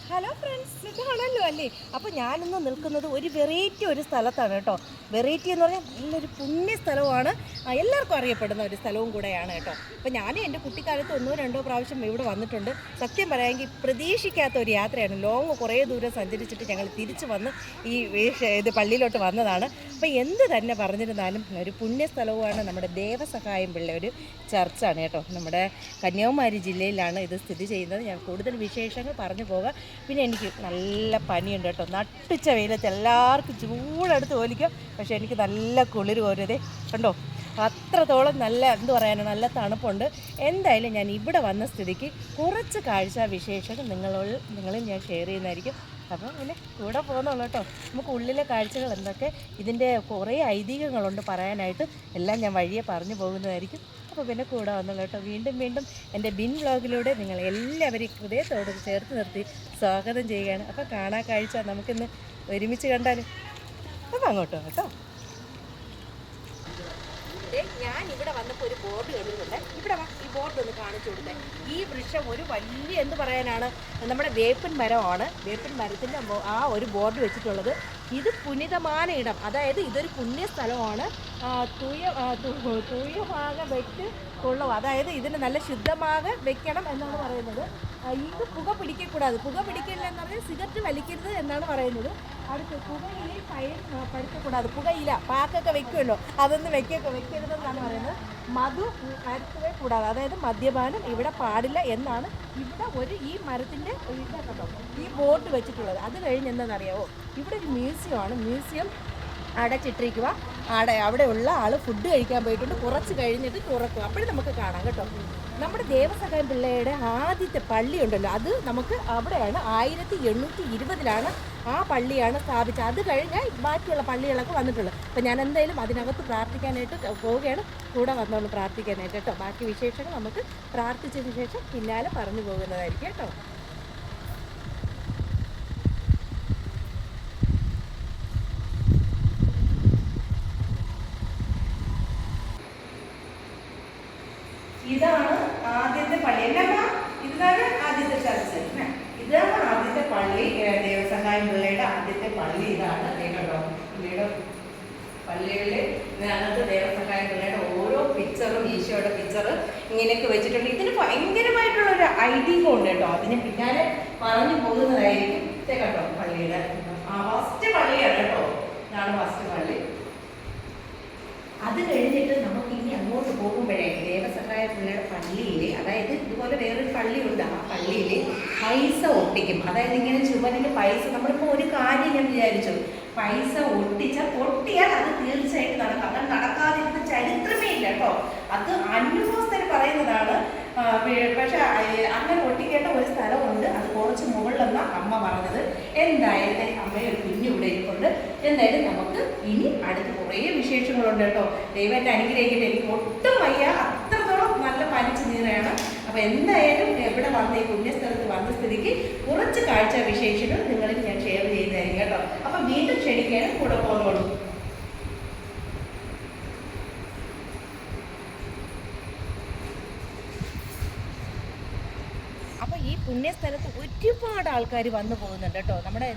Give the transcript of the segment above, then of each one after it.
Hello friends, സുഖമാണല്ലോ അല്ലേ? അപ്പോൾ ഞാനിന്ന് നിൽക്കുന്നത് ഒരു വെറൈറ്റി ഒരു സ്ഥലത്താണ് കേട്ടോ. വെറൈറ്റി എന്ന് പറഞ്ഞാൽ നല്ലൊരു പുണ്യ സ്ഥലമാണ്, എല്ലാവർക്കും അറിയപ്പെടുന്ന ഒരു സ്ഥലവും കൂടെയാണ് കേട്ടോ. അപ്പോൾ ഞാനും എൻ്റെ കുട്ടിക്കാലത്ത് ഒന്നോ രണ്ടോ പ്രാവശ്യം ഇവിടെ വന്നിട്ടുണ്ട്. സത്യം പറയാമെങ്കിൽ പ്രതീക്ഷിക്കാത്ത ഒരു യാത്രയാണ്. ലോങ് കുറേ ദൂരം സഞ്ചരിച്ചിട്ട് ഞങ്ങൾ തിരിച്ച് വന്ന് ഇത് പള്ളിയിലോട്ട് വന്നതാണ്. അപ്പോൾ എന്ത് തന്നെ പറഞ്ഞിരുന്നാലും ഒരു പുണ്യ സ്ഥലവുമാണ്. നമ്മുടെ ദേവസഹായം പിള്ള ഒരു ചർച്ചാണ് കേട്ടോ. നമ്മുടെ കന്യാകുമാരി ജില്ലയിലാണ് ഇത് സ്ഥിതി ചെയ്യുന്നത്. ഞാൻ കൂടുതൽ വിശേഷങ്ങൾ പറഞ്ഞു പോകാം. പിന്നെ എനിക്ക് നല്ല പനിയുണ്ട് കേട്ടോ. നട്ടുച്ച വെയിലത്ത് എല്ലാവർക്കും ചൂടെടുത്ത് ഓലിക്കും, പക്ഷേ എനിക്ക് നല്ല കുളിർ കോരുതേ കണ്ടോ. അത്രത്തോളം നല്ല പറയാനാണ്, നല്ല തണുപ്പുണ്ട്. എന്തായാലും ഞാൻ ഇവിടെ വന്ന സ്ഥിതിക്ക് കുറച്ച് കാഴ്ച വിശേഷങ്ങൾ നിങ്ങളിൽ ഞാൻ ഷെയർ ചെയ്യുന്നതായിരിക്കും. അപ്പം പിന്നെ കൂടെ പോകുന്നുള്ളൂ കേട്ടോ. നമുക്ക് ഉള്ളിലെ കാഴ്ചകൾ എന്തൊക്കെ, ഇതിൻ്റെ കുറേ ഐതിഹ്യങ്ങളുണ്ട് പറയാനായിട്ട്, എല്ലാം ഞാൻ വഴിയെ പറഞ്ഞു പോകുന്നതായിരിക്കും. അപ്പോൾ പിന്നെ കൂടെ വന്നുള്ളൂ കേട്ടോ. വീണ്ടും എൻ്റെ ബിൻ വ്ളോഗിലൂടെ നിങ്ങൾ എല്ലാവരെയും ഹൃദയത്തോട് ചേർത്ത് നിർത്തി സ്വാഗതം ചെയ്യുകയാണ്. അപ്പോൾ കാണാൻ കാഴ്ച നമുക്കിന്ന് ഒരുമിച്ച് കണ്ടാലും. അപ്പോൾ അങ്ങോട്ടോ കേട്ടോ. ഞാൻ ഇവിടെ വന്നപ്പോൾ ഒരു ബോർഡ് കണ്ടിട്ടുണ്ട്. ഇവിടെ ഈ ബോർഡ് ഒന്ന് കാണിച്ചു കൊടുത്തേ. ഈ വൃക്ഷം ഒരു വലിയ പറയാനാണ്, നമ്മുടെ വേപ്പിൻ മരമാണ്. വേപ്പിൻ മരത്തിൻ്റെ ആ ഒരു ബോർഡ് വെച്ചിട്ടുള്ളത്. ഇത് പുനിതമായ ഇടം, അതായത് ഇതൊരു പുണ്യ സ്ഥലമാണ്. തൂയமாக വെച്ച് കൊള്ളും, അതായത് ഇതിന് നല്ല ശുദ്ധமாக വെക്കണം എന്നാണ് പറയുന്നത്. ഇത് പുക പിടിക്കக்கூடாது. പുക പിടിക്കില്ല എന്ന് പറഞ്ഞാൽ സിഗരറ്റ് വലിക്കരുത് എന്നാണ് പറയുന്നത്. അടുത്ത് പുകയിലയിൽ പഴുക്കக்கூடாது. പുകയില പാക്കൊക്കെ വെക്കുമല്ലോ, അതൊന്നും വെക്കരുതെന്നാണ് പറയുന്നത്. മധു അരുത്തവേ കൂടാതെ, അതായത് മദ്യപാനം ഇവിടെ പാടില്ല എന്നാണ് ഇവിടെ ഈ മരത്തിൻ്റെ കേട്ടോ ഈ ബോർഡ് വെച്ചിട്ടുള്ളത്. അത് കഴിഞ്ഞ് എന്താണെന്നറിയാമോ, ഇവിടെ ഒരു മ്യൂസിയം അടച്ചിട്ടിരിക്കുക. അവിടെയുള്ള ആൾ ഫുഡ് കഴിക്കാൻ പോയിട്ടുണ്ട്. കുറച്ച് കഴിഞ്ഞിട്ട് തുറക്കും, അപ്പോഴും നമുക്ക് കാണാം കേട്ടോ. നമ്മുടെ ദേവസഹായം പിള്ളയുടെ ആദ്യത്തെ പള്ളി ഉണ്ടല്ലോ, അത് നമുക്ക് അവിടെയാണ് 1820 ആ പള്ളിയാണ് സ്ഥാപിച്ചത്. അത് കഴിഞ്ഞാൽ ബാക്കിയുള്ള പള്ളികളൊക്കെ വന്നിട്ടുള്ളത്. അപ്പോൾ ഞാൻ എന്തായാലും അതിനകത്ത് പ്രാർത്ഥിക്കാനായിട്ട് പോവുകയാണ്. കൂടെ വന്നോളൂ പ്രാർത്ഥിക്കാനായിട്ട് കേട്ടോ. ബാക്കി വിശേഷങ്ങൾ നമുക്ക് പ്രാർത്ഥിച്ചതിന് ശേഷം പിന്നാലെ പറഞ്ഞു പോകുന്നതായിരിക്കും കേട്ടോ. ഇതാണ് ആദ്യത്തെ പള്ളി. ഇതാണ് ആദ്യത്തെ ചർച്ച്. ഇതാണ് ആദ്യത്തെ പള്ളി. ദേവസഹായം പിള്ളയുടെ ആദ്യത്തെ പള്ളി ഇതാണ് കേട്ടോ. പള്ളികളിൽ ഇതിനകത്ത് ദേവസഹായം പിള്ളയുടെ ഓരോ പിക്ചറും, ഈശോയുടെ പിക്ചർ ഇങ്ങനെയൊക്കെ വെച്ചിട്ടുണ്ട്. ഇതിന് ഭയങ്കരമായിട്ടുള്ളൊരു ഐതിഹ്യം ഉണ്ട് കേട്ടോ. അതിന് പിന്നാലെ പറഞ്ഞു പോകുന്നതായിരിക്കും കേട്ടോ. പള്ളിയുടെ ഫസ്റ്റ് പള്ളിയാണ് കേട്ടോ. ഇതാണ് ഫസ്റ്റ് പള്ളി. അത് കഴിഞ്ഞിട്ട് നമുക്ക് ഇനി അങ്ങോട്ട് പോകുമ്പോഴേ ദേവസഹായ പിള്ളയുടെ പള്ളിയിൽ, അതായത് ഇതുപോലെ വേറൊരു പള്ളിയുണ്ട്. ആ പള്ളിയിൽ പൈസ ഒട്ടിക്കും. അതായത് ഇങ്ങനെ ചുവരിൽ പൈസ, നമ്മളിപ്പോൾ ഒരു കാര്യം ഞാൻ വിചാരിച്ചു, പൈസ പൊട്ടിയാൽ അത് തീർച്ചയായിട്ടും നടക്കും. അങ്ങനെ നടക്കാതിരുന്ന ചരിത്രമേ ഇല്ല കേട്ടോ. അത് അനുഭവസ്ഥര് പറയുന്നതാണ്. പക്ഷെ അങ്ങനെ ഒട്ടിക്കേണ്ട ഒരു സ്ഥലമുണ്ട്, അത് കുറച്ച് മുകളിലെന്നാണ് അമ്മ പറഞ്ഞത്. എന്തായാലും അമ്മയുടെ ഒരു കുഞ്ഞു ഇവിടെ ഇരിപ്പുണ്ട്. എന്തായാലും നമുക്ക് ഇനി അടുത്ത് കുറേ വിശേഷങ്ങളുണ്ട് കേട്ടോ. ദൈവത്തെ അനുഗ്രഹിക്കട്ടെ. എനിക്ക് ഒട്ടും വയ്യ, അത്രത്തോളം നല്ല പനിച്ച് നീറയാണ്. അപ്പോൾ എന്തായാലും എവിടെ വന്ന ഈ പുണ്യസ്ഥലത്ത് വന്ന സ്ഥിതിക്ക് കുറച്ച് കാഴ്ച വിശേഷങ്ങൾ നിങ്ങളിൽ ഞാൻ ഷെയർ ചെയ്യുന്നതായിരിക്കും കേട്ടോ. അപ്പം വീണ്ടും ക്ഷണിക്കാനും കൂടെ പോകുന്നോളൂ. അപ്പോൾ ഈ പുണ്യസ്ഥലത്ത് ഒരുപാട് ആൾക്കാർ വന്നു പോകുന്നുണ്ട് കേട്ടോ. നമ്മുടെ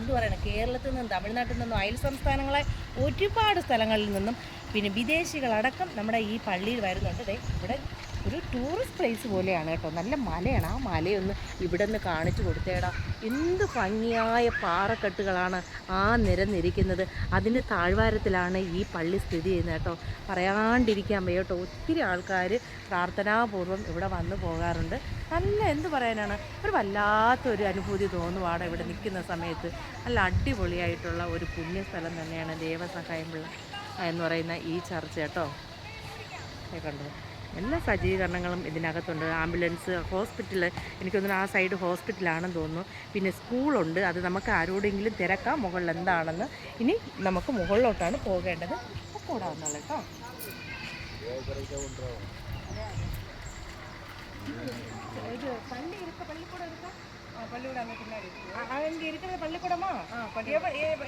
കേരളത്തിൽ നിന്നും തമിഴ്നാട്ടിൽ നിന്നും അയൽ സംസ്ഥാനങ്ങളായ ഒരുപാട് സ്ഥലങ്ങളിൽ നിന്നും പിന്നെ വിദേശികളടക്കം നമ്മുടെ ഈ പള്ളിയിൽ വരുന്നുണ്ട്. ഇവിടെ ഒരു ടൂറിസ്റ്റ് പ്ലേസ് പോലെയാണ് കേട്ടോ. നല്ല മലയാണ്. ആ മലയൊന്ന് ഇവിടെ നിന്ന് കാണിച്ചു കൊടുത്തേടാ. എന്ത് ഭംഗിയായ പാറക്കെട്ടുകളാണ് ആ നിരന്നിരിക്കുന്നത്. അതിൻ്റെ താഴ്വാരത്തിലാണ് ഈ പള്ളി സ്ഥിതി ചെയ്യുന്നത് കേട്ടോ. പറയാണ്ടിരിക്കാൻ വയ്യ കേട്ടോ. ഒത്തിരി ആൾക്കാർ പ്രാർത്ഥനാപൂർവ്വം ഇവിടെ വന്നു പോകാറുണ്ട്. നല്ല പറയാനാണ്, ഒരു വല്ലാത്തൊരു അനുഭൂതി തോന്നുവാണ് ഇവിടെ നിൽക്കുന്ന സമയത്ത്. നല്ല അടിപൊളിയായിട്ടുള്ള ഒരു പുണ്യസ്ഥലം തന്നെയാണ് ദേവസഹായം പിള്ള എന്ന് പറയുന്ന ഈ ചർച്ച് കേട്ടോ. കണ്ടോ, എല്ലാ സജ്ജീകരണങ്ങളും ഇതിനകത്തുണ്ട്. ആംബുലൻസ്, ഹോസ്പിറ്റൽ, എനിക്കൊന്നും ആ സൈഡ് ഹോസ്പിറ്റലാണെന്ന് തോന്നുന്നു. പിന്നെ സ്കൂളുണ്ട്. അത് നമുക്ക് ആരോടെങ്കിലും തിരക്കാം മുകളിൽ എന്താണെന്ന്. ഇനി നമുക്ക് മുകളിലോട്ടാണ് പോകേണ്ടത്. കൂടെ വന്നോളൂ കേട്ടോ. பள்ளிக்கூடம் இருக்கா? பள்ளிக்கூடம் அங்கே பின்னாடி இருக்குது. அங்கே இருக்கிறது பள்ளிக்கூடமா?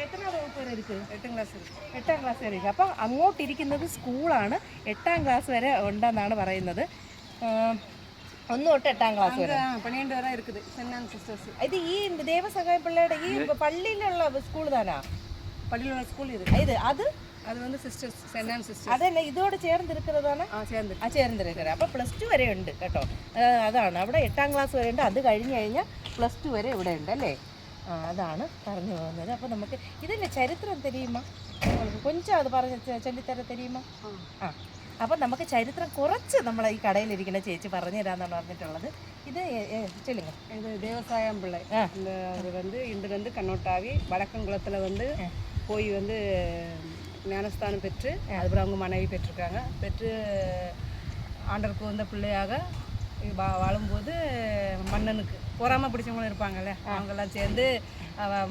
எத்தனாவது வகுப்பு வரை இருக்குது? 8ാം ക്ലാസ് இருக்குது. 8ാം ക്ലാസ് വരെ. അപ്പോൾ അങ്ങോട്ടിരിക്കുന്നത് സ്കൂളാണ്. 8ാം ക്ലാസ് വരെ ഉണ്ടെന്നാണ് പറയുന്നത്. 1 തൊട്ട് 8ാം ക്ലാസ് വരെ 12 വരെ இருக்குது சென்ட் ஆன் சிஸ்டர்ஸ். ഇത് ഈ ദേവസഹായ പിള്ളയുടെ ഈ പള്ളിയിലുള്ള സ്കൂൾ താനാ? பள்ளியில் உள்ள ஸ்கூல் ഇത് அது வந்து சிஸ்டர்ஸ் சென்ட் ஆன் சிஸ்டர்ஸ். അതല്ല ഇതോട് ചേർന്നിരിക്കുന്നതാണ്. ചേർന്നിരിക്കുന്നത്. അപ്പോൾ +2 വരെ ഉണ്ട് കേട്ടോ. അതാണ് അവിടെ 8ാം ക്ലാസ് വരെ ഉണ്ട്. അത് കഴിഞ്ഞ് കഴിഞ്ഞാൽ +2 വരെ ഇവിടെ ഉണ്ട് അല്ലേ? അതാണ് പറഞ്ഞു പോകുന്നത്. അപ്പോൾ നമുക്ക് ഇതിൻ്റെ ചരിത്രം തെരിയുമോ? കൊഞ്ചം അത് പറഞ്ഞ് ചൊല്ലിത്തര തെരിയുമോ? അപ്പം നമുക്ക് ചരിത്രം കുറച്ച് നമ്മളെ ഈ കടയിലിരിക്കുന്ന ചേച്ചി പറഞ്ഞു തരാമെന്നാണ് പറഞ്ഞിട്ടുള്ളത്. ഇത് ചൊല്ലുங்க. இது தேவசாயம் பிள்ளை. அது வந்து இங்கிருந்து கண்ணோட்டாவி வடக்கங்குளத்தில் வந்து போய் வந்து ஞானஸ்தானம் பெற்று அதுக்கப்புறம் அவங்க மனைவி பெற்றிருக்காங்க. பெற்று ஆண்டருக்கு வந்த பிள்ளையாக வாழும்போது மன்னனுக்கு பொறாமல் பிடிச்சவங்களும் இருப்பாங்கல்ல, அவங்கெல்லாம் சேர்ந்து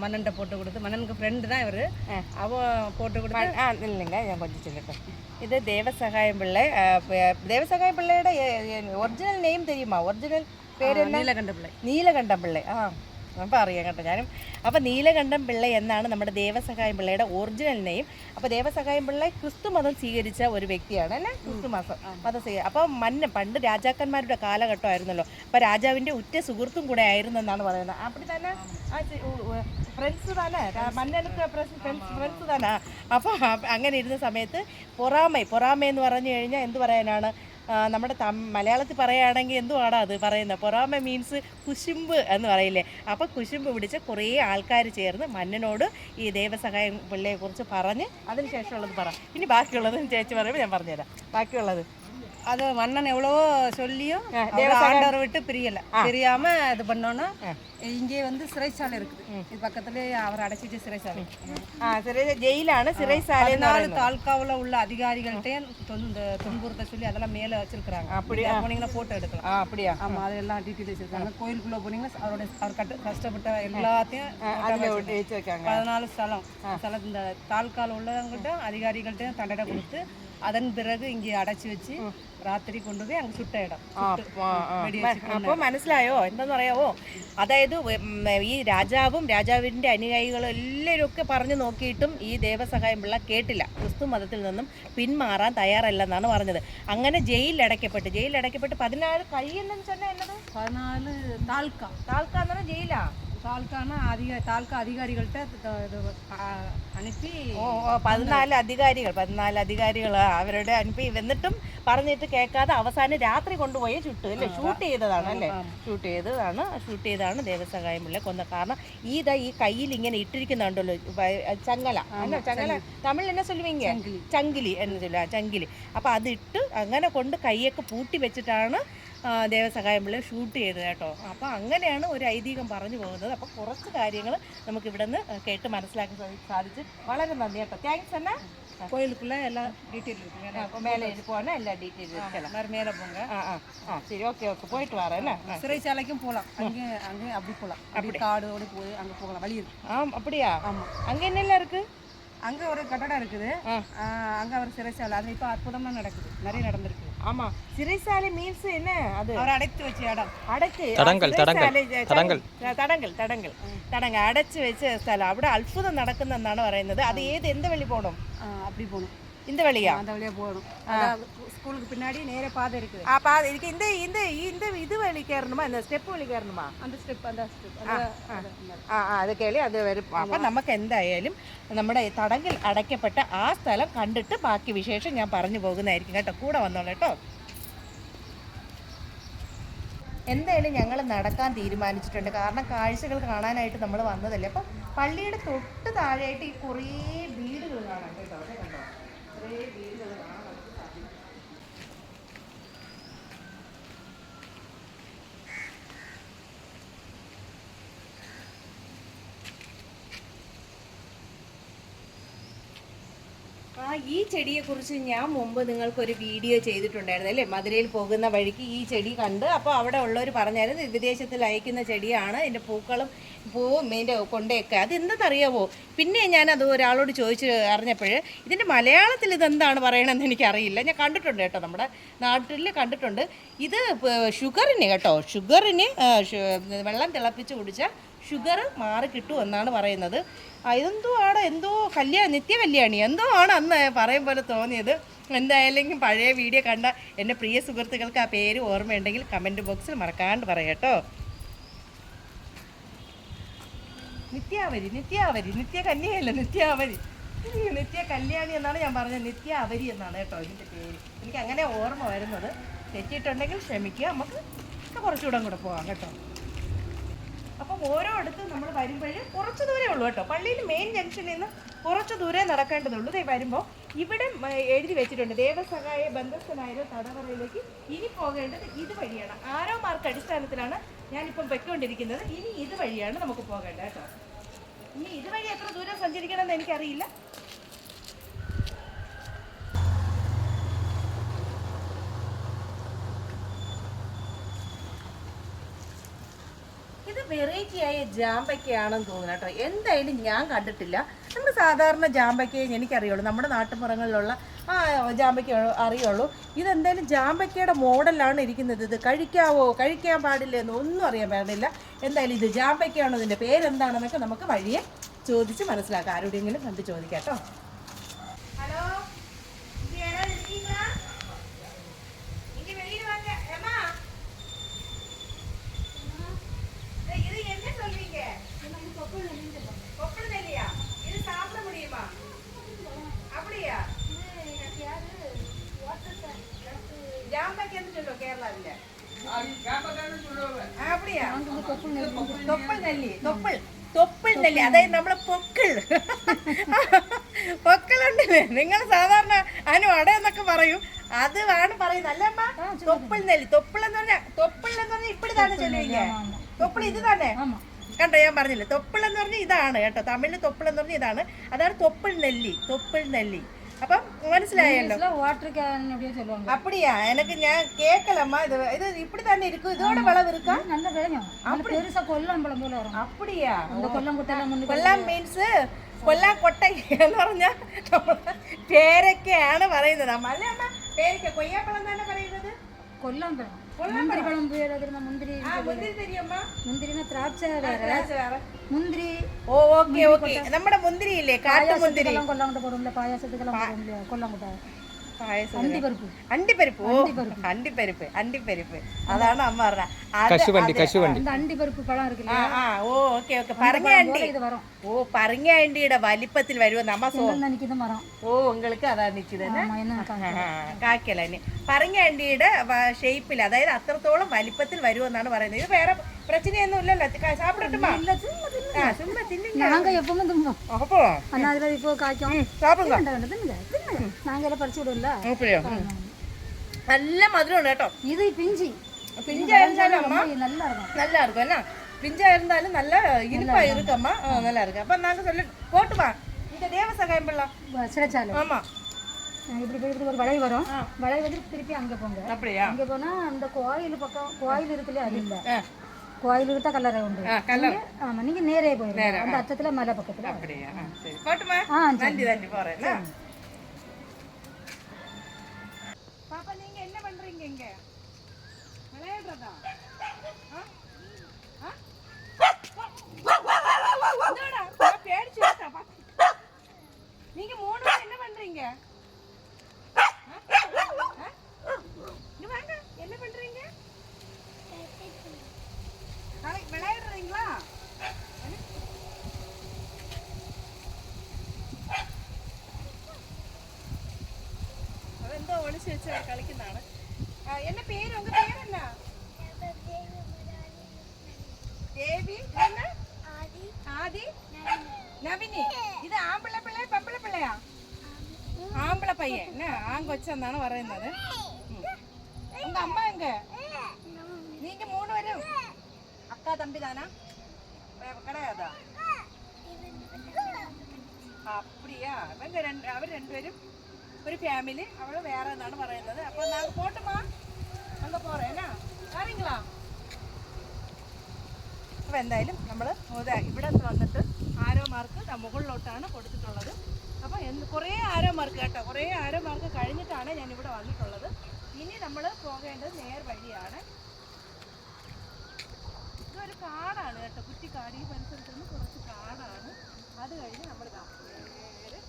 மன்னன்ட்ட போட்டு கொடுத்து, மன்னனுக்கு ஃப்ரெண்டு தான் இவர், அவன் போட்டு கொடுத்து. இல்லைங்க ഞാൻ கொஞ்சம் சொல்லട്ടെ. ഇത് ദേവസഹായം പിള്ള. ദേവസഹായം പിള്ളയുടെ ഒറിജിനൽ നെയിം தெரியுமா? ഒറിജിനൽ പേര് നീലകണ്ഠ പിള്ള. നീലകണ്ഠ പിള്ള. അപ്പം അറിയാം കേട്ടോ ഞാനും. അപ്പം നീലകണ്ഠം പിള്ള എന്നാണ് നമ്മുടെ ദേവസഹായം പിള്ളയുടെ ഒറിജിനൽ നെയിം. അപ്പോൾ ദേവസഹായം പിള്ള ക്രിസ്തു മതം സ്വീകരിച്ച ഒരു വ്യക്തിയാണ് അല്ലേ? ക്രിസ്തു മതം സ്വീകരിച്ചു. അപ്പം പണ്ട് രാജാക്കന്മാരുടെ കാലഘട്ടമായിരുന്നല്ലോ. അപ്പോൾ രാജാവിൻ്റെ ഉറ്റ സുഹൃത്തും കൂടെ ആയിരുന്നെന്നാണ് പറയുന്നത്. അപ്പടി തന്നെ ഫ്രണ്ട്സ് തന്നെ മന്നനൊക്കെ ഫ്രണ്ട്സ് തന്നെ. അപ്പോൾ അങ്ങനെ ഇരുന്ന സമയത്ത് പൊറാമ എന്ന് പറഞ്ഞു കഴിഞ്ഞാൽ എന്ത് പറയാനാണ്? നമ്മുടെ മലയാളത്തിൽ പറയുകയാണെങ്കിൽ എന്തുവാണ് അത് പറയുന്നത്? പൊറാമ മീൻസ് കുശുമ്പ് എന്ന് പറയില്ലേ? അപ്പോൾ കുശുമ്പ് പിടിച്ച് കുറേ ആൾക്കാർ ചേർന്ന് മന്നനോട് ഈ ദേവസഹായം പിള്ളയെക്കുറിച്ച് പറഞ്ഞ് അതിനുശേഷമുള്ളത് പറ. ഇനി ബാക്കിയുള്ളത് ചേച്ചി പറയുമ്പോൾ ഞാൻ പറഞ്ഞുതരാം ബാക്കിയുള്ളത്. அது மன்னன் எவ்வளவோ சொல்லியும் ஆண்டவரை விட்டு பிரியாம இது பண்ணோன்னா இங்கே வந்து சிறைச்சாலை இருக்குது. இது பக்கத்துல அவர் அடைச்சிட்டு சிறைச்சாலை. ஜெயிலான சிறைச்சாலை. 4 தாலுகாவில் உள்ள அதிகாரிகள்கிட்டையும் இந்த துன்புறுத்த சொல்லி அதெல்லாம் மேலே வச்சிருக்கிறாங்க. அப்படியே போனீங்கன்னா போட்டோ எடுக்கலாம். அப்படியா? ஆமாம், அதெல்லாம் டீட்டெயில் வச்சிருக்காங்க. கோயிலுக்குள்ளே போனீங்கன்னா அவர் கஷ்டப்பட்ட எல்லாத்தையும் வச்சிருக்காங்க. 14 ஸ்தலம் இந்த தாலுகாவில் உள்ளவங்கள்ட்ட அதிகாரிகள்கிட்டையும் தண்டனை கொடுத்து அதன் பிறகு இங்கே அடைச்சி வச்சு രാത്രി കൊണ്ടുപോയി അങ്ങ് ചുട്ട ഇടം. അപ്പോൾ മനസ്സിലായോ എന്താണെന്ന് അറിയാവോ? അതായത് ഈ രാജാവും രാജാവിൻ്റെ അനുയായികളും എല്ലാവരും ഒക്കെ പറഞ്ഞു നോക്കിയിട്ടും ഈ ദേവസഹായം പിള്ള കേട്ടില്ല. ക്രിസ്തു മതത്തിൽ നിന്നും പിന്മാറാൻ തയ്യാറല്ലെന്നാണ് പറഞ്ഞത്. അങ്ങനെ ജയിലിലടയ്ക്കപ്പെട്ട് 14 കഴിയെന്നു சொன்னால் എന്നത് 14 താൽക്ക എന്ന് പറഞ്ഞാൽ ജയിലാ. താൽക്കാണ് താൽക്ക അധികാരികൾട്ട് അനുപ്പി 14 അധികാരികൾ അവരുടെ അനുപ്പി വന്നിട്ടും പറഞ്ഞിട്ട് കേൾക്കാതെ അവസാനം രാത്രി കൊണ്ടുപോയി ചുട്ടു അല്ലേ? ഷൂട്ട് ചെയ്തതാണ് ദേവസഹായം പിള്ള കൊന്ന. കാരണം ഈ കയ്യിൽ ഇങ്ങനെ ഇട്ടിരിക്കുന്നുണ്ടല്ലോ ചങ്ങല തമിഴ് എന്നെ ചൊല്ലുവീങ്ക ചങ്കിലി എന്ന് ചൊല്ലുക, ചങ്കിലി. അപ്പോൾ അതിട്ട് അങ്ങനെ കൊണ്ട് കൈയൊക്കെ പൂട്ടി വെച്ചിട്ടാണ് ദേവസഹായം പിള്ള ഷൂട്ട് ചെയ്തത് കേട്ടോ. അപ്പോൾ അങ്ങനെയാണ് ഒരു ഐതിഹ്യം പറഞ്ഞു പോകുന്നത്. അപ്പോൾ കുറച്ച് കാര്യങ്ങൾ നമുക്ക് ഇവിടെ നിന്ന് കേട്ട് മനസ്സിലാക്കാൻ സാധിച്ചു. വളരെ നന്ദി കേട്ടോ. താങ്ക്സ് എന്നാ. கோயிலுக்குள்ள எல்லா டீட்டெயில் இருக்கு. மேலே போனால் எல்லா டீட்டெயில் இருக்கலாம். மேலே போங்க. சரி, ஓகே போயிட்டு வரேன். என்ன சிறைச்சாலைக்கும் போகலாம். அங்கே அப்படி போகலாம். அப்படி காடோடு போய் அங்கே போகலாம், வழி இருக்கு. அப்படியா? ஆமாம். அங்கே என்னெல்லாம் இருக்குது? அங்கே ஒரு கட்டடம் இருக்குது. அங்கே அவர் சிறைச்சாலை அது இப்போ அற்புதமாக நடக்குது, நிறைய நடந்திருக்கு. ஆமாம், சிறைச்சாலை மீன்ஸ் என்ன? அது அவர் அடைத்து வச்ச இடம். തടങ്കൽ അടച്ചു വെച്ച സ്ഥലം. അവിടെ അത്ഭുതം നടക്കുന്നെന്നാണ് പറയുന്നത്. അത് എന്ത് വഴി പോകണം? அப்படி போகணும். இந்த வழியா? அந்த வழியா போகணும். ஸ்கூலுக்கு பின்னாடி நேரே பாதை இருக்குது. பாதை இருக்கு. இந்த இது வழி കയറணுமா? இந்த സ്റ്റെപ്പ് വഴി കയറணுமா? அந்த സ്റ്റെപ്പ് അത് കേളി അത് വരും. അപ്പം നമുക്ക് എന്തായാലും നമ്മുടെ തടങ്കിൽ അടയ്ക്കപ്പെട്ട ആ സ്ഥലം കണ്ടിട്ട് ബാക്കി വിശേഷം ഞാൻ പറഞ്ഞു പോകുന്നതായിരിക്കും കേട്ടോ. കൂടെ വന്നോളൂ കേട്ടോ. എന്തായാലും ഞങ്ങൾ നടക്കാൻ തീരുമാനിച്ചിട്ടുണ്ട്. കാരണം കാഴ്ചകൾ കാണാനായിട്ട് നമ്മൾ വന്നതല്ലേ. അപ്പം പള്ളിയുടെ തൊട്ട് താഴെയായിട്ട് ഈ കുറേ വീടുകൾ കാണാം കേട്ടോ. അതെ കണ്ടോ, കുറേ വീടുകൾ കാണാൻ നമുക്ക് സാധിക്കും. ഈ ചെടിയെക്കുറിച്ച് ഞാൻ മുമ്പ് നിങ്ങൾക്കൊരു വീഡിയോ ചെയ്തിട്ടുണ്ടായിരുന്നു അല്ലേ? മധുരയിൽ പോകുന്ന വഴിക്ക് ഈ ചെടി കണ്ട്. അപ്പോൾ അവിടെ ഉള്ളവർ പറഞ്ഞായിരുന്നു വിദേശത്തിൽ അയക്കുന്ന ചെടിയാണ്, ഇതിൻ്റെ പൂവും ഇതിൻ്റെ കൊണ്ടയൊക്കെ. അതെന്തെന്നറിയാവോ? പിന്നെ ഞാനത് ഒരാളോട് ചോദിച്ച് അറിഞ്ഞപ്പോൾ ഇതിൻ്റെ മലയാളത്തിൽ ഇതെന്താണ് പറയണമെന്ന് എനിക്കറിയില്ല. ഞാൻ കണ്ടിട്ടുണ്ട് കേട്ടോ, നമ്മുടെ നാട്ടിൽ കണ്ടിട്ടുണ്ട്. ഇത് ഷുഗറിന് കേട്ടോ, ഷുഗറിന് വെള്ളം തിളപ്പിച്ച് കുടിച്ചാൽ ഷുഗർ മാറി കിട്ടുമെന്നാണ് പറയുന്നത്. ഇതെന്തോ ആണ്, എന്തോ നിത്യ കല്യാണി എന്തോ ആണ് അന്ന് പറയും പോലെ തോന്നിയത്. എന്തായാലും പഴയ വീഡിയോ കണ്ട എൻ്റെ പ്രിയ സുഹൃത്തുക്കൾക്ക് ആ പേര് ഓർമ്മയുണ്ടെങ്കിൽ കമൻറ്റ് ബോക്സിൽ മറക്കാണ്ട് പറയാട്ടോ. നിത്യാവരി നിത്യ കന്യകയല്ല, നിത്യ കല്യാണി എന്നാണ് ഞാൻ പറഞ്ഞത്. നിത്യാവരി എന്നാണ് കേട്ടോ ഇതിൻ്റെ പേര്. എനിക്ക് അങ്ങനെ ഓർമ്മ വരുന്നത്. തെറ്റിയിട്ടുണ്ടെങ്കിൽ ക്ഷമിക്കുക. നമുക്ക് കുറച്ചുകൂടെ കൂടെ പോകാം കേട്ടോ. അപ്പം ഓരോ അടുത്ത് നമ്മൾ വരുമ്പോഴും കുറച്ച് ദൂരേ ഉള്ളൂ കേട്ടോ. പള്ളിയിൽ മെയിൻ ജംഗ്ഷനിൽ നിന്ന് കുറച്ച് ദൂരെ നടക്കേണ്ടതുള്ളൂ. ഇതേ വരുമ്പോൾ ഇവിടെ എഴുതി വെച്ചിട്ടുണ്ട് ദേവസഹായ ബന്ധസ്ഥനായ തടവറയിലേക്ക് ഇനി പോകേണ്ടത് ഇതുവഴിയാണ്. ആരോ മാർക്ക് അടിസ്ഥാനത്തിലാണ് ഞാനിപ്പം പൊയ്ക്കൊണ്ടിരിക്കുന്നത്. ഇനി ഇതുവഴിയാണ് നമുക്ക് പോകേണ്ടത് കേട്ടോ. ഇനി ഇതുവഴി എത്ര ദൂരം സഞ്ചരിക്കണമെന്ന് എനിക്കറിയില്ല. ഇത് വെറൈറ്റി ആയ ജാമ്പയ്ക്കയാണെന്ന് തോന്നുന്നു കേട്ടോ. എന്തായാലും ഞാൻ കണ്ടിട്ടില്ല. നമ്മൾ സാധാരണ ജാമ്പയ്ക്കയെ എനിക്കറിയുള്ളൂ, നമ്മുടെ നാട്ടുപുറങ്ങളിലുള്ള ആ ജാമ്പയ്ക്ക അറിയുള്ളൂ. ഇതെന്തായാലും ജാമ്പയ്ക്കയുടെ മോഡലാണ് ഇരിക്കുന്നത്. ഇത് കഴിക്കാൻ പാടില്ല എന്നൊന്നും അറിയാൻ പാടില്ല. എന്തായാലും ഇത് ജാമ്പയ്ക്കയാണോ, ഇതിൻ്റെ പേരെന്താണെന്നൊക്കെ നമുക്ക് വഴിയെ ചോദിച്ച് മനസ്സിലാക്കാം. ആരോടെങ്കിലും കണ്ട് ചോദിക്കാം കേട്ടോ. ഹലോ, கேரளாவில் அப்படியா தொப்பல் നെല്ലി അതായത് നമ്മളെ പൊക്കിളുണ്ടല്ലേ, നിങ്ങൾ സാധാരണ അതിന് വട എന്നൊക്കെ പറയും, അത് ആണ് പറയുന്നത് അല്ലേ അമ്മ? തൊപ്പിൾ എന്ന് പറഞ്ഞാൽ ഇപ്പിടിതാണ് ചെല്ലുവീങ്ക. തൊപ്പിൾ ഇത് തന്നെ കണ്ടോ, ഞാൻ പറഞ്ഞില്ലേ തൊപ്പിൾ എന്ന് പറഞ്ഞാൽ ഇതാണ് കേട്ടോ. തമിഴിൽ തൊപ്പിൾ എന്ന് പറഞ്ഞാൽ ഇതാണ്. അതാണ് തൊപ്പിൾ നെല്ലി. അപ്പം മനസ്സിലായല്ലോ. அப்படியா? எனக்கு ഞാൻ കേക്കലമ്മ. ഇത് இப்படி തന്നെ இருக்கும். இதோட விலை இருக்கா? நல்ல விலையும். அப்படி பெருசா கொல்லம்பளம் போல வரும். அப்படியா? அந்த കൊല്ലം മീൻസ് കൊല്ലാക്കൊട്ട എന്ന് പറഞ്ഞാൽ പേരൊക്കെയാണ് പറയുന്നത് അമ്മ അല്ലേ അമ്മ? പേരൊക്കെ കൊയ്യാപ്പഴം തന്നെ പറയുന്നത്. കൊല്ലമ്പഴം മുന്തിരിപ്പഴം മുന്തിരി മുന്തിരിന ദ്രാക്ഷ വേറെ മുന്തിരി. ഓ ഓക്കെ ഓക്കെ. നമ്മുടെ മുന്തിരി ഇല്ലേ, കാട്ടുമുന്തിരി കൊല്ലം കൊണ്ട് പോടുന്നില്ല, പായസത്തിക്കെല്ലാം കൊല്ലം കൂട്ടാ അണ്ടിപ്പരിപ്പ്. അതാണ് അമ്മ പറഞ്ഞ അണ്ടിപ്പരിപ്പ് പഴം ഇരിക്കില്ല. ഓ ഓക്കെ ഓക്കെ. പറങ്ങാണ്ടിയുടെ വലിപ്പത്തിൽ വരുമെന്ന് അമ്മ ഓ உங்களுக்கு അതാണ് നിൽക്കുന്നത്. കാക്കല പറങ്ങാണ്ടിയുടെ ഷേപ്പിൽ, അതായത് അത്രത്തോളം വലിപ്പത്തിൽ വരുമെന്നാണ് പറയുന്നത്. ഇത് വേറെ பிரச்சனைയൊന്നും இல்லல்ல. சாப்பிடட்டுமா? இல்ல சும்மா தின்னுங்க. நாங்க எப்பவும் தும்போம். அப்போ அண்ணா அதுல இப்போ காய்க்கும். சாப்பிடுங்க. தின்னுங்க. நாங்க எல்லாம் பறிச்சு விடுவோம்ல. அப்படியே. நல்ல மதுரம் കേട്ടോ. ഇത് പിഞ്ചായിരുന്നാലും അമ്മ நல்லா இருக்கும் என்ன? பிஞ்சாயிருந்தாலும் நல்ல இனிப்பா இருக்கும்மா. நல்லா இருக்கு. அப்ப நாங்க சொல்ல போட்டுமா இந்த தேவசகாயம் பிள்ளை சிறைச்சாலும். ஆமா. இப்படி ஒரு வளை வரும். வளை வந்து திருப்பி அங்க போங்க. அப்படியா? அங்க போனா அந்த கோயில் பக்கம் கோயில் இருக்குல்ல, அது இல்ல. கோயிலுக்கு தான் கல்லறை உண்டு. ஆமா, நீங்க நேரே போயிடுங்க. அந்த அத்தத்துல மலை பக்கத்துல. அப்படியே. சரி போட்டுமா. நன்றி போறேன். பாப்பா நீங்க என்ன பண்றீங்க இங்க? விளையாடுறதா? நீங்க 3 பேர் என்ன பண்றீங்க? என்ன பண்றீங்க? விளையாடுறீங்களா? അതെന്തോ ഒളിച്ചു വെച്ച് കളിക്കുന്നതാണ്. എന്നെ പേര്, ഉங்க പേര് എന്നാ? ദേവി. ആദി, നവിനി. ഇത് ആമ്പിള പിള്ളേ പെമ്പിള പിള്ളയാ? ആമ്പിള പയ്യൻ, ആങ്കൊച്ചെന്നാണ് പറയുന്നത്. உங்க அம்மா எங்க? நீங்க 3 பேரும் அக்கா தம்பி தானா? கிடையாதா? அப்படியா? അവർ രണ്ടുപേരും ഒരു ഫാമിലി. അവള് വേറെ എന്നാണ് പറയുന്നത്. അപ്പൊ നാ പോട്ടുമാ അങ്ക പോറേനാ അറിയുങ്ങളാ? അപ്പൊ എന്തായാലും നമ്മള് ഇവിടെ വന്നിട്ട് ആരോ മാർക്ക് മുകളിലോട്ടാണ് കൊടുത്തിട്ടുള്ളത്. അപ്പൊ കുറേ ആരോ മാർക്ക് കേട്ടോ, കുറേ ആരോ മാർക്ക് കഴിഞ്ഞിട്ടാണ് ഞാൻ ഇവിടെ വന്നിട്ടുള്ളത്. ഇനി നമ്മൾ പോകേണ്ടത് നേർ വഴിയാണ്. ഇതൊരു കാടാണ് കേട്ടോ, കുറ്റിക്കാട്. ഈ പരിസരത്ത് നിന്ന് കുറച്ച് കാടാണ്. അത് കഴിഞ്ഞ് നമ്മൾ നേരെ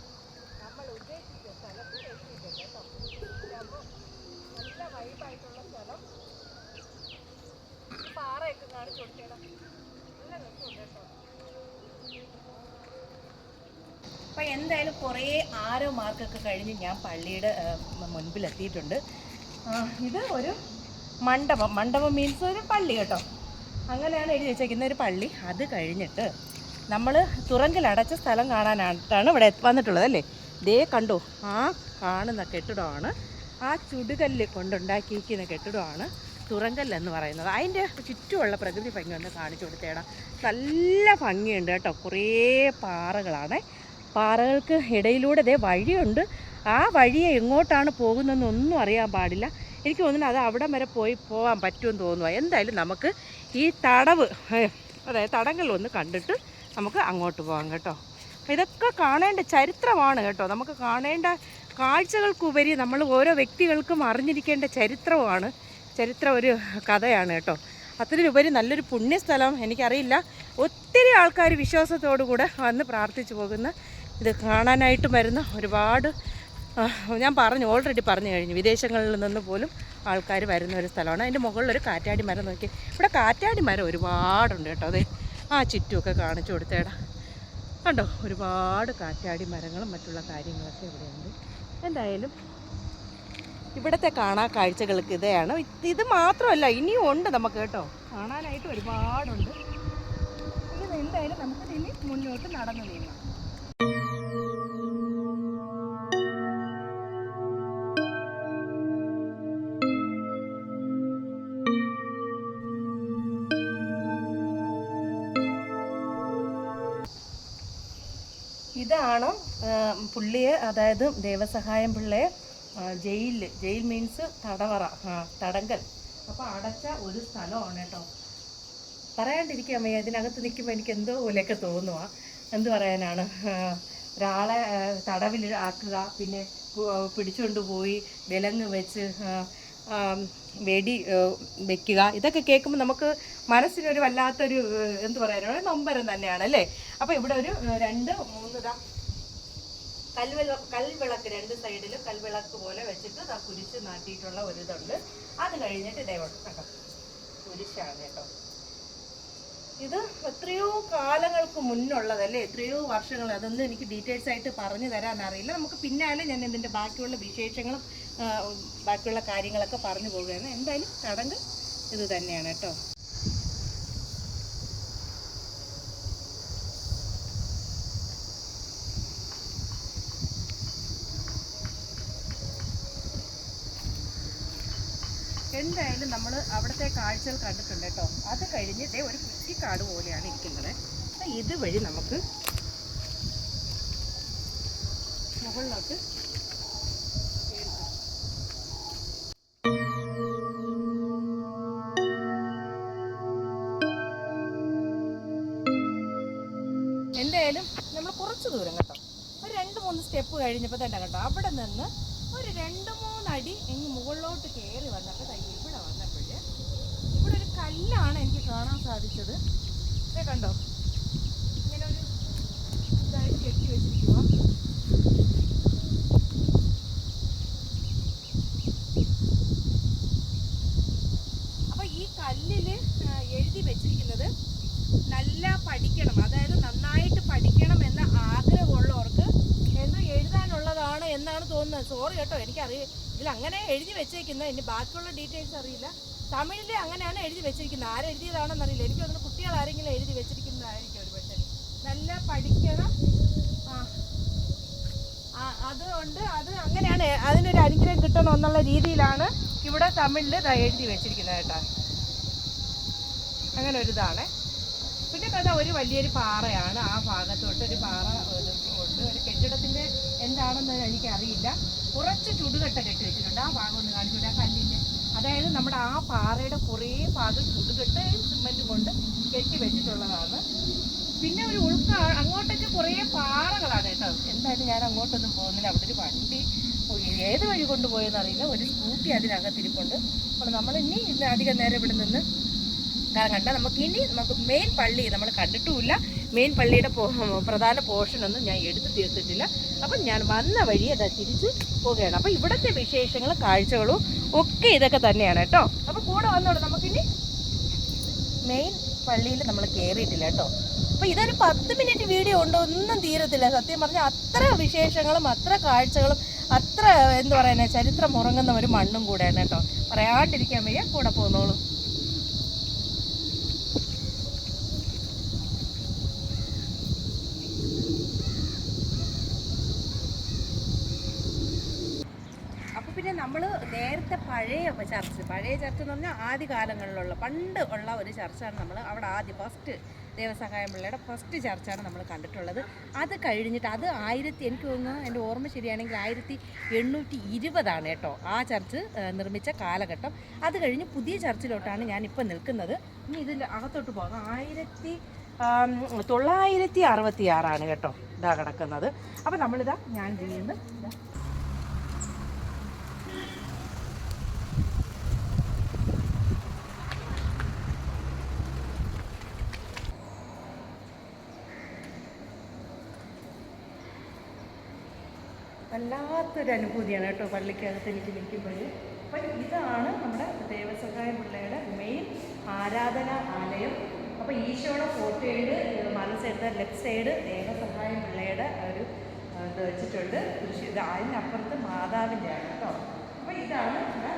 നമ്മൾ ഉദ്ദേശിച്ച സ്ഥലത്ത് എത്തിയിട്ടുണ്ട് കേട്ടോ. അപ്പോൾ നല്ല വൈബായിട്ടുള്ള സ്ഥലം. ഈ പാറയൊക്കെ കാണിച്ചു കൊടുക്കണം, നല്ല രസമുണ്ട് കേട്ടോ. അപ്പം എന്തായാലും കുറേ ആരോ മാർക്കൊക്കെ കഴിഞ്ഞ് ഞാൻ പള്ളിയുടെ മുൻപിലെത്തിയിട്ടുണ്ട്. ഇത് ഒരു മണ്ഡപം മീൻസ് ഒരു പള്ളി കേട്ടോ, അങ്ങനെയാണ് എഴുതി വെച്ചേക്കുന്ന ഒരു പള്ളി. അത് കഴിഞ്ഞിട്ട് നമ്മൾ തുറങ്കിൽ അടച്ച സ്ഥലം കാണാനായിട്ടാണ് ഇവിടെ വന്നിട്ടുള്ളത് അല്ലേ. ദേ കണ്ടോ, ആ കാണുന്ന കെട്ടിടമാണ്, ആ ചുടുകല്ല് കൊണ്ടുണ്ടാക്കിയിരിക്കുന്ന കെട്ടിടമാണ് തുറങ്കല്ല് എന്ന് പറയുന്നത്. അതിൻ്റെ ചുറ്റുമുള്ള പ്രകൃതി ഭംഗി ഒന്ന് കാണിച്ചു കൊടുത്തേടാ. നല്ല ഭംഗിയുണ്ട് കേട്ടോ. കുറേ പാറകളാണ്, പാറകൾക്ക് ഇടയിലൂടെ ദേ വഴിയുണ്ട്. ആ വഴിയെ എങ്ങോട്ടാണ് പോകുന്നതെന്നൊന്നും അറിയാൻ പാടില്ല. എനിക്ക് തോന്നുന്നു അത് അവിടം വരെ പോകാൻ പറ്റുമെന്ന് തോന്നുക. എന്തായാലും നമുക്ക് ഈ തടവ്, അതായത് തടങ്ങളൊന്ന് കണ്ടിട്ട് നമുക്ക് അങ്ങോട്ട് പോകാം കേട്ടോ. അപ്പോൾ ഇതൊക്കെ കാണേണ്ട ചരിത്രമാണ് കേട്ടോ. നമുക്ക് കാണേണ്ട കാഴ്ചകൾക്കുപരി നമ്മൾ ഓരോ വ്യക്തികൾക്കും അറിഞ്ഞിരിക്കേണ്ട ചരിത്രം ഒരു കഥയാണ് കേട്ടോ. അതിലുപരി നല്ലൊരു പുണ്യസ്ഥലം. എനിക്കറിയില്ല, ഒത്തിരി ആൾക്കാർ വിശ്വാസത്തോടു കൂടെ വന്ന് പ്രാർത്ഥിച്ചു പോകുന്ന, ഇത് കാണാനായിട്ടും വരുന്ന ഒരുപാട്, ഞാൻ ഓൾറെഡി പറഞ്ഞു കഴിഞ്ഞു, വിദേശങ്ങളിൽ നിന്ന് പോലും ആൾക്കാർ വരുന്ന ഒരു സ്ഥലമാണ്. അതിൻ്റെ മുകളിലൊരു കാറ്റാടി മരം നോക്കി. ഇവിടെ കാറ്റാടി മരം ഒരുപാടുണ്ട് കേട്ടോ. അതെ, ആ ചുറ്റുമൊക്കെ കാണിച്ചു കൊടുത്തേടാ. കണ്ടോ, ഒരുപാട് കാറ്റാടി മരങ്ങളും മറ്റുള്ള കാര്യങ്ങളൊക്കെ ഇവിടെയുണ്ട്. എന്തായാലും ഇവിടുത്തെ കാണാൻ കാഴ്ചകൾക്ക് ഇതാണ്. ഇത് മാത്രമല്ല, ഇനിയും ഉണ്ട് നമുക്ക് കേട്ടോ, കാണാനായിട്ട് ഒരുപാടുണ്ട്. ഇത് എന്തായാലും നമുക്ക് ഇനി മുന്നോട്ട് നടന്നു നീങ്ങാം. ഇതാണ് പുള്ളിയെ, അതായത് ദേവസഹായം പിള്ളയെ ജയിൽ മീൻസ് തടവറ, തടങ്കൽ. അപ്പോൾ അടച്ച ഒരു സ്ഥലമാണ് കേട്ടോ. പറയാണ്ടിരിക്കാൻ വയ്യ, ഇതിനകത്ത് നിൽക്കുമ്പോൾ എനിക്ക് എന്തോ പോലെയൊക്കെ തോന്നുക. എന്ത് പറയാനാണ്, ഒരാളെ തടവിൽ ആക്കുക, പിന്നെ പിടിച്ചുകൊണ്ട് പോയി വിലങ്ങ് വെച്ച് വെടി വെക്കുക, ഇതൊക്കെ കേൾക്കുമ്പോൾ നമുക്ക് മനസ്സിനൊരു വല്ലാത്തൊരു എന്ത് പറയാനാണ്, നൊമ്പരം തന്നെയാണ് അല്ലേ. അപ്പോൾ ഇവിടെ ഒരു 2-3 കൽവിളക്ക്, 2 സൈഡിലും കൽവിളക്ക് പോലെ വെച്ചിട്ട് കുരിശ് നാട്ടിയിട്ടുള്ള ഒരിതുണ്ട്. അത് കഴിഞ്ഞിട്ട് ദൈവം കേട്ടോ, കുരിശാണ് കേട്ടോ. ഇത് എത്രയോ കാലങ്ങൾക്ക് മുന്നുള്ളതല്ലേ, എത്രയോ വർഷങ്ങൾ. അതൊന്നും എനിക്ക് ഡീറ്റെയിൽസ് ആയിട്ട് പറഞ്ഞു തരാനറിയില്ല. നമുക്ക് പിന്നാലെ ഞാൻ ഇതിൻ്റെ ബാക്കിയുള്ള വിശേഷങ്ങളും ബാക്കിയുള്ള കാര്യങ്ങളൊക്കെ പറഞ്ഞു പോവുകയാണ്. എന്തായാലും ചടങ്ങ് ഇത് തന്നെയാണ് കേട്ടോ. എന്തായാലും നമ്മൾ അവിടുത്തെ കാഴ്ചകൾ കണ്ടിട്ടുണ്ട് കേട്ടോ. അത് കഴിഞ്ഞ് ഇതേ ഒരു കുറ്റിക്കാട് പോലെയാണ് ഇരിക്കുന്നത്. ഇതുവഴി നമുക്ക് മുകളിലോട്ട് എന്തായാലും നമ്മൾ കുറച്ച് ദൂരം കേട്ടോ, ഒരു 2-3 സ്റ്റെപ്പ് കഴിഞ്ഞപ്പോൾ തന്നെ കേട്ടോ, അവിടെ നിന്ന് ഒരു 2-3 അടി ഇങ്ങ് മുകളിലോട്ട് കയറി വന്നപ്പോൾ ഇവിടെ വന്നപ്പോഴേ ഇവിടെ ഒരു കല്ലാണ് എനിക്ക് കാണാൻ സാധിച്ചത്. ഇതേ കണ്ടോ, ഇങ്ങനെ ഒരു ഇതായിട്ട് കെട്ടി വെച്ചിരിക്കുക. അപ്പോൾ ഈ കല്ലിൽ എഴുതി വെച്ചിരിക്കുന്നത് നല്ല പഠിക്കണം, അതായത് നന്നായിട്ട് പഠിക്കണം എന്ന ആഗ്രഹമുള്ളവർക്ക് എന്ന് എഴുതാനുള്ളതാണ് എന്നാണ് തോന്നുന്നത്. സോറി കേട്ടോ, എനിക്കറിയാം ഇതിൽ അങ്ങനെ എഴുതി വെച്ചേക്കുന്നത്. ഇനി ബാക്കിയുള്ള ഡീറ്റെയിൽസ് അറിയില്ല. തമിഴിൽ അങ്ങനെയാണ് എഴുതി വെച്ചിരിക്കുന്നത്. ആരെഴുതിയതാണെന്ന് അറിയില്ല. എനിക്ക് തോന്നുന്നു കുട്ടികൾ ആരെങ്കിലും എഴുതി വെച്ചിരിക്കുന്നതായിരിക്കും ഒരു പക്ഷേ. നല്ല പഠിക്കണം, അതുകൊണ്ട് അത് അങ്ങനെയാണ്, അതിനൊരു അനുഗ്രഹം കിട്ടണം എന്നുള്ള രീതിയിലാണ് ഇവിടെ തമിഴിൽ എഴുതി വെച്ചിരിക്കുന്നത് കേട്ടോ. അങ്ങനെ ഒരിതാണ്. പിന്നെ കഥ ഒരു വലിയൊരു പാറയാണ്. ആ ഭാഗത്തോട്ട് ഒരു പാറ ഉണ്ട്. ഒരു കെട്ടിടത്തിൻ്റെ എന്താണെന്ന് എനിക്കറിയില്ല. കുറച്ച് ചുടുകട്ട കെട്ടി വെച്ചിട്ടുണ്ട്. ആ ഭാഗം ഒന്ന് കാണിച്ചിട്ട്, ആ കല്ലിൻ്റെ, അതായത് നമ്മുടെ ആ പാറയുടെ കുറേ ഭാഗം ചുടുകട്ടയും സിമെൻറ്റ് കൊണ്ട് കെട്ടി വെച്ചിട്ടുള്ളതാണ്. പിന്നെ ഒരു അങ്ങോട്ടൊക്കെ കുറേ പാറകളാണ് കേട്ടോ. എന്തായാലും ഞാൻ അങ്ങോട്ടൊന്നും പോകുന്നില്ല. അവിടെ ഒരു വണ്ടി ഏത് വഴി കൊണ്ടുപോയെന്ന് അറിയില്ല. ഒരു സ്കൂട്ടി അതിനകത്തിരിപ്പുണ്ട്. അപ്പോൾ നമ്മൾ ഇനി അധികം നേരം ഇവിടെ നിന്ന് കണ്ടാൽ നമുക്ക് മെയിൻ പള്ളി നമ്മൾ കണ്ടിട്ടുമില്ല. മെയിൻ പള്ളിയുടെ പ്രധാന പോർഷനൊന്നും ഞാൻ എടുത്തു തീർത്തിട്ടില്ല. അപ്പം ഞാൻ വന്ന വഴി അതാ തിരിച്ച് പോവുകയാണ്. അപ്പോൾ ഇവിടുത്തെ വിശേഷങ്ങളും കാഴ്ചകളും ഒക്കെ ഇതൊക്കെ തന്നെയാണ് കേട്ടോ. അപ്പോൾ കൂടെ വന്നോളൂ. നമുക്കിനി മെയിൻ പള്ളിയിൽ നമ്മൾ കയറിയിട്ടില്ല കേട്ടോ. അപ്പോൾ ഇതൊരു 10 മിനിറ്റ് വീഡിയോ ഉണ്ടോ ഒന്നും തീരത്തില്ല സത്യം പറഞ്ഞാൽ. അത്ര വിശേഷങ്ങളും അത്ര കാഴ്ചകളും അത്ര എന്താ പറയുന്നത് ചരിത്രം ഉറങ്ങുന്ന ഒരു മണ്ണും കൂടെയാണ് കേട്ടോ. പറയാണ്ടിരിക്കാൻ വയ്യ, കൂടെ പോന്നോളൂ. പിന്നെ നമ്മൾ നേരത്തെ പഴയ ചർച്ച് എന്ന് പറഞ്ഞാൽ ആദ്യ കാലങ്ങളിലുള്ള പണ്ട് ഉള്ള ഒരു ചർച്ചാണ് നമ്മൾ അവിടെ ആദ്യം ഫസ്റ്റ് ദേവസഹായം പിള്ളയുടെ ഫസ്റ്റ് ചർച്ചാണ് നമ്മൾ കണ്ടിട്ടുള്ളത്. അത് കഴിഞ്ഞിട്ട് അത് എനിക്ക് തോന്നുന്നു എൻ്റെ ഓർമ്മ ശരിയാണെങ്കിൽ 1820 കേട്ടോ ആ ചർച്ച് നിർമ്മിച്ച കാലഘട്ടം. അത് കഴിഞ്ഞ് പുതിയ ചർച്ചിലോട്ടാണ് ഞാനിപ്പോൾ നിൽക്കുന്നത്. ഇനി ഇതിൽ അകത്തോട്ട് പോകാം. 1966 കേട്ടോ ഇതാ കിടക്കുന്നത്. അപ്പോൾ നമ്മളിതാ ഞാൻ വീണ്ടും വല്ലാത്തൊരു അനുഭൂതിയാണ് കേട്ടോ പള്ളിക്കകത്ത് എനിക്ക് നിൽക്കുമ്പോൾ. അപ്പം ഇതാണ് നമ്മുടെ ദേവസഹായം പിള്ളയുടെ മെയിൻ ആരാധനാ ആലയം. അപ്പോൾ ഈശോയുടെ ഫോട്ടോയുടെ മനസ്സെടുത്ത ലെഫ്റ്റ് സൈഡ് ദേവസഹായം പിള്ളയുടെ ഒരു ഇത് വെച്ചിട്ടുണ്ട്. ഇത് അതിനപ്പുറത്ത് മാതാവിൻ്റെ ആണ് കേട്ടോ. അപ്പോൾ ഇതാണ് ഇവിടെ.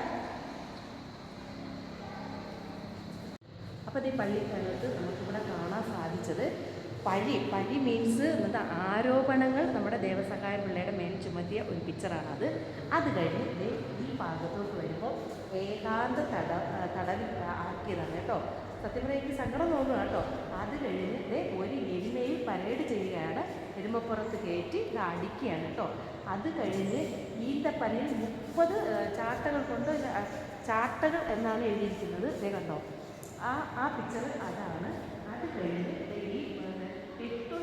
അപ്പോൾ ഈ പള്ളിക്കകത്ത് നമുക്കിവിടെ കാണാൻ സാധിച്ചത് പഴി മീൻസ് എന്താ ആരോപണങ്ങൾ നമ്മുടെ ദേവസഹായം പിള്ളയുടെ മേൽ ചുമത്തിയ ഒരു പിക്ചറാണത്. അത് കഴിഞ്ഞ് ഈ ഭാഗത്തോട്ട് വരുമ്പോൾ ഏകാന്ത തടവിൽ ആക്കിയതാണ് കേട്ടോ. സത്യം പറഞ്ഞാൽ എനിക്ക് സങ്കടം തോന്നുക കേട്ടോ. അത് കഴിഞ്ഞ് ഒരു എരുമയിൽ പരേഡ് ചെയ്യുകയാണ്. എരുമപ്പുറത്ത് കയറ്റി ഇത് അടിക്കുകയാണ് കേട്ടോ. അത് കഴിഞ്ഞ് ഈന്തപ്പനയിൽ 30 ചാട്ടകൾ കൊണ്ട് ചാട്ടകൾ എന്നാണ് എഴുതിയിരിക്കുന്നത്. ഇതേ കണ്ടോ ആ പിക്ചർ അതാണ്. അത് കഴിഞ്ഞ് ഈ 8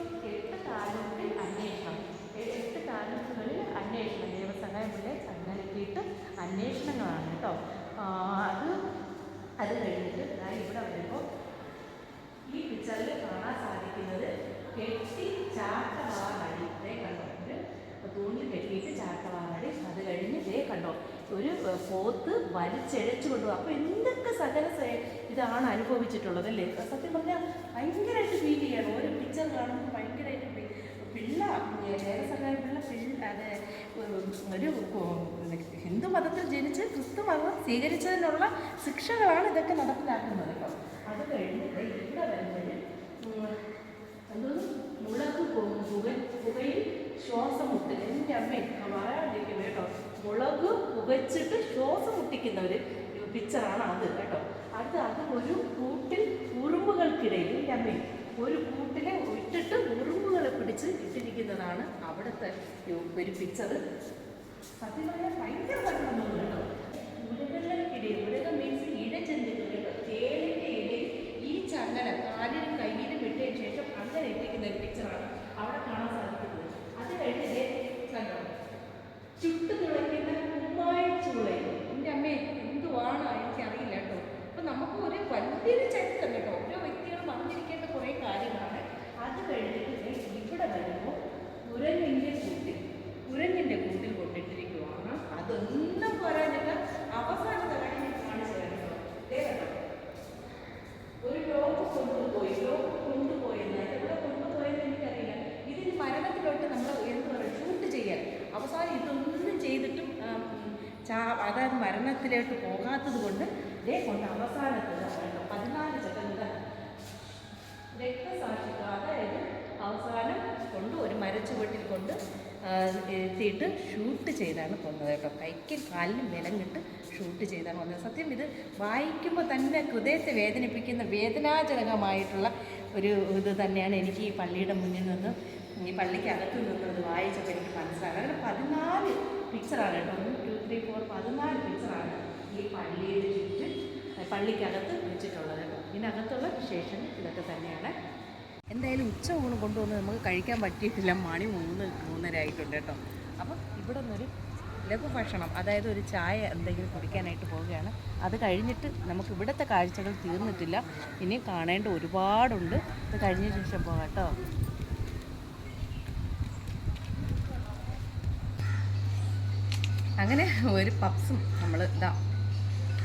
താലൂക്കിൽ അന്വേഷണം 8 താലൂക്കുകളിൽ അന്വേഷണം ദേവസഹായം പിള്ളയെ ചങ്ങലക്കിയിട്ട് അന്വേഷണങ്ങളാണ് കേട്ടോ. അത് കഴിഞ്ഞിട്ട് ഇവിടെ വരുമ്പോൾ ഈ പിക്ചറിൽ കാണാൻ സാധിക്കുന്നത് കെട്ടി ചാട്ടവാറടി കണ്ടോ. തൂണിൽ കെട്ടിയിട്ട് ചാട്ടവാറടി. അത് കഴിഞ്ഞ് കണ്ടോ ഒരു പോത്ത് വലിച്ചെഴച്ചു കൊണ്ടുപോകും. അപ്പോൾ എന്തൊക്കെ സകല ഇതാണ് അനുഭവിച്ചിട്ടുള്ളത് അല്ലേ. സത്യം പറഞ്ഞാൽ ഭയങ്കരമായിട്ട് ഫീൽ ചെയ്യണം. ഓരോ പിക്ചർ കാണുമ്പോൾ ഭയങ്കരമായിട്ട് പിള്ള ദേവസഹായം പിള്ള അത് ഒരു ഹിന്ദു മതത്തിൽ ജനിച്ച് ക്രിസ്തു മതം സ്വീകരിച്ചതിനുള്ള ശിക്ഷകളാണ് ഇതൊക്കെ നടപ്പിലാക്കുന്നത് കേട്ടോ. അത് കഴിഞ്ഞ് ഇവിടെ വരുന്നത് എന്തോന്നും മുളക് പുകയിൽ ശ്വാസം മുട്ട്. എൻ്റെ അമ്മയും പറയാണ്ടിരിക്കുന്നത് കേട്ടോ. മുളക് പുകച്ചിട്ട് ശ്വാസം മുട്ടിക്കുന്ന ഒരു പിക്ചറാണ് അത് കേട്ടോ. അത് ഒരു കൂട്ടിൽ ഉറുമ്പുകൾക്കിടയിൽ എൻ്റെ അമ്മയും ഒരു കൂട്ടിലെ ഇട്ടിട്ട് ഉറുമ്പുകളെ പിടിച്ച് ഇട്ടിരിക്കുന്നതാണ് അവിടുത്തെ ഒരു പിക്ചർ. സത്യം പറഞ്ഞാൽ ഭയങ്കര കഷ്ടമാണ് കേട്ടോ. മൃഗങ്ങൾക്കിടയിൽ മൃഗം മീൻസ് ഇഴജന്തുക്കൾ കേട്ടോ. തേളിൻ്റെ ഇടയിൽ ഈ ചങ്ങല കാലിലും കയ്യിലും ഇട്ടതിന് ശേഷം അങ്ങനെ ഇട്ടിരിക്കുന്ന ഒരു പിക്ചറാണ് അവിടെ കാണാൻ സാധിക്കുന്നത്. അത് കഴിഞ്ഞ് കണ്ടോ ചുട്ടു തുളയ്ക്കുന്ന കുമ്മായ ചൂളയും. എൻ്റെ അമ്മയെ എന്തുവാണോ എനിക്കറിയില്ല കേട്ടോ. അപ്പം നമുക്ക് ഒരു വലിയൊരു ചരിത്രം കേട്ടോ. ഓരോ വ്യക്തികളും അറിഞ്ഞിരിക്കേണ്ട കുറേ കാര്യങ്ങളാണ്. അത് കഴിഞ്ഞിട്ട് ഇവിടെ വരുമ്പോൾ കുരങ്ങിൻ്റെ കൂട്ടിൽ കൊണ്ടിട്ടിരിക്കുവാണ്. അതൊന്നും പറയാനില്ല. അവസാനത്തെ കാര്യം ഞാൻ കാണിച്ചു തരാം കേട്ടോ. ഒരു ലോക്ക് കൊണ്ടുപോയെന്ന് എവിടെ കൊണ്ടുപോയെന്ന് എനിക്കറിയില്ല. ഇതിന് മരണത്തിലോട്ട് നമ്മൾ എന്ത് പറയും ഷൂട്ട് ചെയ്യാൻ അവസാനം ഇതൊന്നും ചെയ്തിട്ടും അതായത് മരണത്തിലോട്ട് പോകാത്തത് കൊണ്ട് കൊണ്ട് അവസാനത്തിൽ 14 സെക്കൻഡ് രക്തസാക്ഷിത്വം അതായത് അവസാനം കൊണ്ട് ഒരു മരച്ചുവട്ടിൽ കൊണ്ട് എത്തിയിട്ട് ഷൂട്ട് ചെയ്താണ് കൊന്നത് കേട്ടോ. കൈക്കും കാലിനും വിലങ്ങിട്ട് ഷൂട്ട് ചെയ്താണ് കൊന്നത്. സത്യം ഇത് വായിക്കുമ്പോൾ തന്നെ ഹൃദയത്തെ വേദനിപ്പിക്കുന്ന വേദനാജനകമായിട്ടുള്ള ഒരു ഇത് തന്നെയാണ് എനിക്ക് ഈ പള്ളിയുടെ മുന്നിൽ നിന്ന് ഈ പള്ളിക്കകത്ത് നിന്നത് വായിച്ചപ്പോൾ എനിക്ക് മനസ്സിലാകും. അങ്ങനെ 14 പിക്ചറാണ് കേട്ടോ. 1 2 3 4 14 പിക്ചറാണ് ഈ പള്ളിയുടെ ചുറ്റും പള്ളിക്കകത്ത് വെച്ചിട്ടുള്ളത് കേട്ടോ. ഇതിനകത്തുള്ള വിശേഷം ഇതൊക്കെ തന്നെയാണ്. എന്തായാലും ഉച്ച ഊണ് കൊണ്ടുവന്ന് നമുക്ക് കഴിക്കാൻ പറ്റിയിട്ടില്ല. മണി 3-3:30 ആയിട്ടുണ്ട് കേട്ടോ. അപ്പം ഇവിടെ നിന്നൊരു ലഘുഭക്ഷണം, അതായത് ഒരു ചായ എന്തെങ്കിലും കുടിക്കാനായിട്ട് പോവുകയാണ്. അത് കഴിഞ്ഞിട്ട് നമുക്ക് ഇവിടുത്തെ കാഴ്ചകൾ തീർന്നിട്ടില്ല, ഇനിയും കാണേണ്ട ഒരുപാടുണ്ട്. ഇത് കഴിഞ്ഞ ശേഷം പോകാം കേട്ടോ. അങ്ങനെ ഒരു പപ്സും നമ്മൾ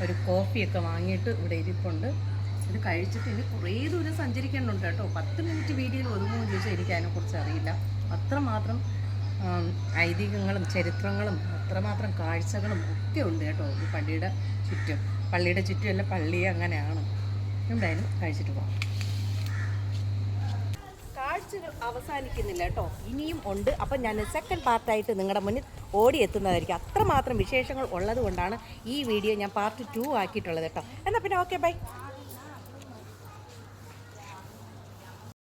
ഒരു കോഫിയൊക്കെ വാങ്ങിയിട്ട് ഇവിടെ ഇരിപ്പുണ്ട്. ഇത് കഴിച്ചിട്ട് ഇനി കുറേ ദൂരം സഞ്ചരിക്കേണ്ടതുണ്ട് കേട്ടോ. 10 മിനിറ്റ് വീഡിയോയിൽ ഒതുങ്ങുമെന്ന് ചോദിച്ചാൽ എനിക്ക് അതിനെക്കുറിച്ച് അറിയില്ല. അത്രമാത്രം ഐതിഹ്യങ്ങളും ചരിത്രങ്ങളും അത്രമാത്രം കാഴ്ചകളും ഒക്കെ ഉണ്ട് കേട്ടോ ഈ പള്ളിയുടെ ചുറ്റുമല്ല, പള്ളി അങ്ങനെയാണ്. എന്തായാലും കഴിച്ചിട്ട് പോകാം. കാഴ്ചകൾ അവസാനിക്കുന്നില്ല കേട്ടോ, ഇനിയും ഉണ്ട്. അപ്പം ഞാൻ സെക്കൻഡ് പാർട്ടായിട്ട് നിങ്ങളുടെ മുന്നിൽ ഓടിയെത്തുന്നതായിരിക്കും. അത്രമാത്രം വിശേഷങ്ങൾ ഉള്ളത് കൊണ്ടാണ് ഈ വീഡിയോ ഞാൻ പാർട്ട് 2 ആക്കിയിട്ടുള്ളത് കേട്ടോ. എന്നാൽ പിന്നെ ഓക്കെ, ബൈ.